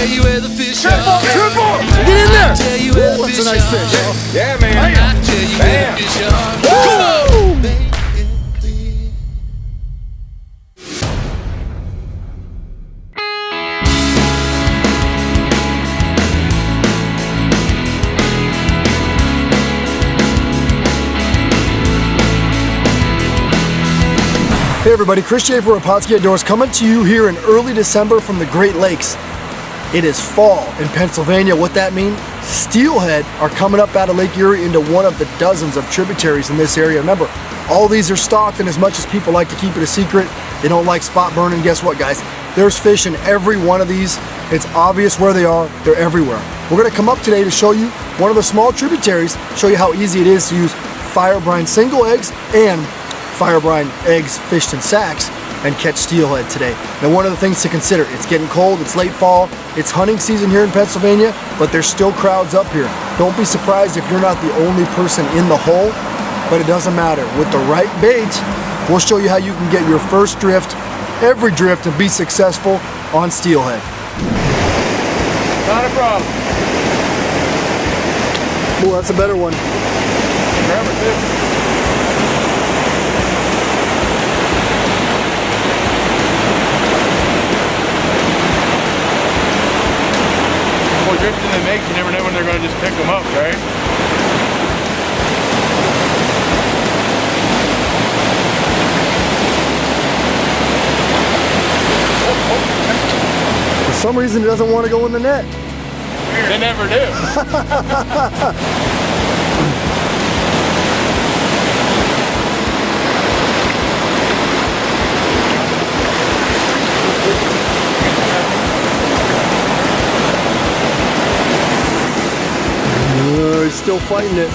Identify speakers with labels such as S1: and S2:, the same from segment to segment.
S1: you where the fish are.
S2: Triple! Get in there!
S1: Ooh,
S2: that's a nice fish.
S3: Yeah, man. Bam.
S2: Hey everybody, Chris Schaefer of Pautzke Outdoors coming to you here in early December from the Great Lakes. It is fall in Pennsylvania. What that means? Steelhead are coming up out of Lake Erie into one of the dozens of tributaries in this area. Remember, all these are stocked, and as much as people like to keep it a secret, they don't like spot burning. Guess what, guys? There's fish in every one of these. It's obvious where they are. They're everywhere. We're gonna come up today to show you one of the small tributaries, show you how easy it is to use Fire Brine single eggs and Fire Brine eggs fished in sacks and catch steelhead today. Now, one of the things to consider, it's getting cold, it's late fall, it's hunting season here in Pennsylvania, but there's still crowds up here. Don't be surprised if you're not the only person in the hole, but it doesn't matter. With the right bait, we'll show you how you can get your first drift, every drift, and be successful on steelhead.
S3: Not a problem.
S2: Oh, that's a better one.
S3: Grab it, too. Drifting they make, you never know when they're going to just pick them up, right?
S2: For some reason, it doesn't want to go in the net.
S3: They never do.
S2: He's still fighting it.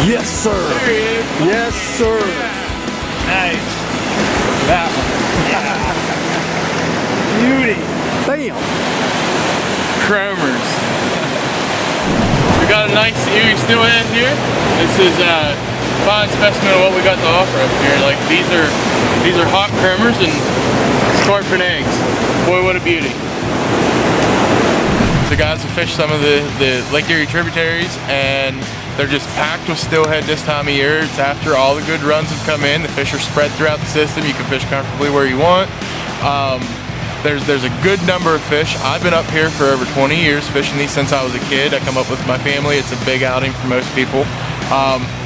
S2: Yes, sir.
S3: There he is.
S2: Yes, sir.
S3: Nice. That one.
S2: Beauty. Bam.
S3: Chromers. We got a nice Erie Steelhead here. This is a fine specimen of what we got to offer up here. Like these are hot chromers and scorpion eggs. Boy, what a beauty. The guys have fished some of the Lake Erie tributaries, and they're just packed with steelhead this time of year. It's after all the good runs have come in. The fish are spread throughout the system. You can fish comfortably where you want. There's a good number of fish. I've been up here for over 20 years fishing these since I was a kid. I come up with my family. It's a big outing for most people.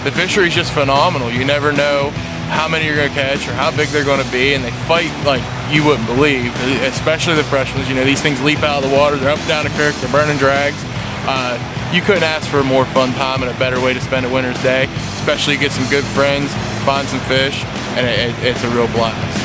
S3: The fishery is just phenomenal. You never know how many you're going to catch or how big they're going to be, and they fight like you wouldn't believe, especially the fresh ones. You know, these things leap out of the water, they're up and down the creek, they're burning drags. You couldn't ask for a more fun time and a better way to spend a winter's day, especially get some good friends, find some fish, and it's a real blast.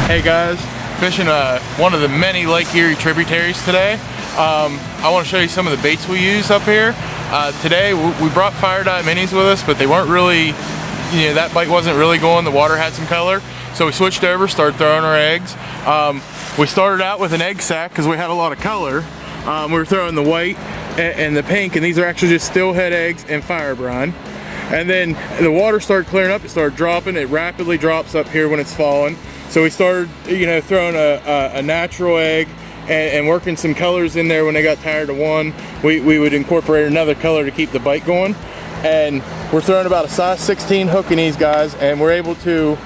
S3: Hey guys, fishing one of the many Lake Erie tributaries today. I want to show you some of the baits we use up here. Today we brought fire dye minis with us, but they weren't really, you know, that bite wasn't really going. The water had some color, so we switched over, started throwing our eggs. We started out with an egg sack because we had a lot of color. We were throwing the white and the pink, and these are actually just steelhead eggs and fire brine. And then the water started clearing up, it started dropping. It rapidly drops up here when it's falling. So we started, you know, throwing a natural egg and working some colors in there. When they got tired of one, we would incorporate another color to keep the bite going. And we're throwing about a size 16 hook in these guys, and we're able to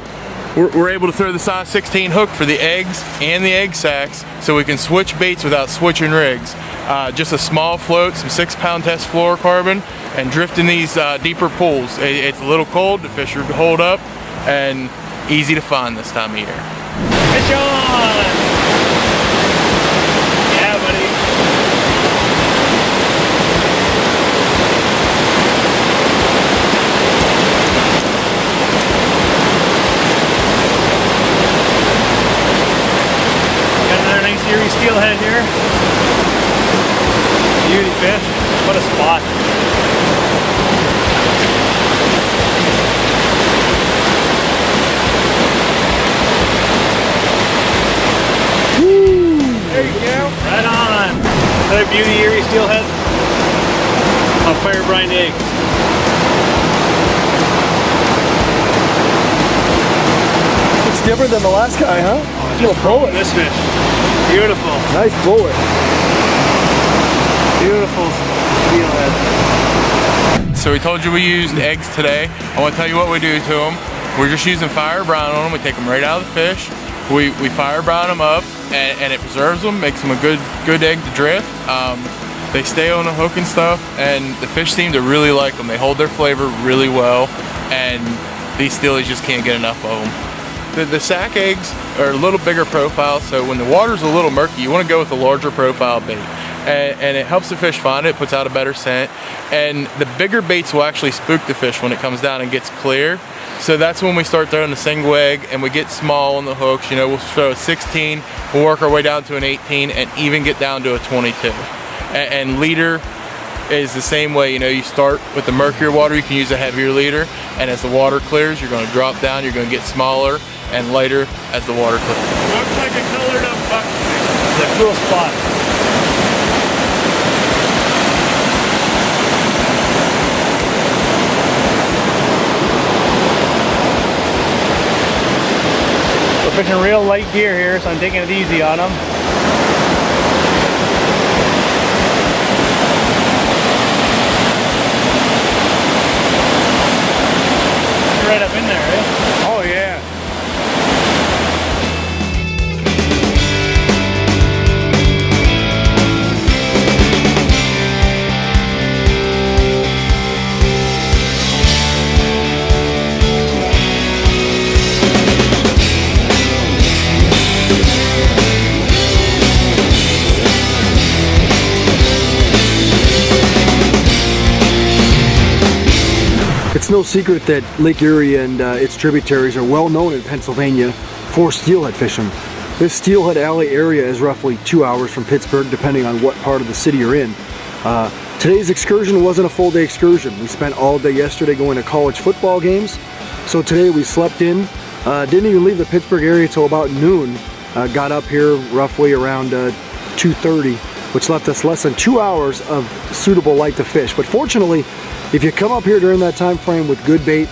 S3: throw the size 16 hook for the eggs and the egg sacks, so we can switch baits without switching rigs. Just a small float, some 6-pound test fluorocarbon, and drifting these deeper pools. It's a little cold, the fish would hold up, and easy to find this time of year.
S4: Fish on! Yeah, buddy. Got another nice Erie Steelhead here. Beauty fish. What a spot. brine egg.
S2: It's different than the last guy, huh? Little bullet.
S4: This fish. Beautiful.
S2: Nice bullet.
S4: Beautiful steelhead.
S3: So we told you we used eggs today. I want to tell you what we do to them. We're just using fire brine on them. We take them right out of the fish. We fire brine them up, and it preserves them, makes them a good egg to drift. They stay on the hook and stuff, and the fish seem to really like them. They hold their flavor really well, and these steelies just can't get enough of them. The sack eggs are a little bigger profile, so when the water's a little murky, you want to go with a larger profile bait. And it helps the fish find it, puts out a better scent. And the bigger baits will actually spook the fish when it comes down and gets clear. So that's when we start throwing the single egg and we get small on the hooks. You know, we'll throw a 16, we'll work our way down to an 18 and even get down to a 22. And leader is the same way. You know, you start with the murkier water, you can use a heavier leader. And as the water clears, you're gonna drop down, you're gonna get smaller and lighter as the water clears.
S4: Looks like a colored up buck. It's a cool spot. We're fishing real light gear here, so I'm taking it easy on them. Right up in there, eh?
S2: Oh yeah. It's no secret that Lake Erie and its tributaries are well known in Pennsylvania for steelhead fishing. This Steelhead Alley area is roughly 2 hours from Pittsburgh, depending on what part of the city you're in. Today's excursion wasn't a full day excursion. We spent all day yesterday going to college football games. So today we slept in, didn't even leave the Pittsburgh area till about noon. Got up here roughly around 2:30, which left us less than 2 hours of suitable light to fish. But fortunately, if you come up here during that time frame with good bait,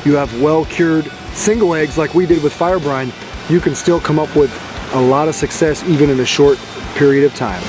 S2: you have well cured single eggs like we did with Fire Brine, you can still come up with a lot of success even in a short period of time.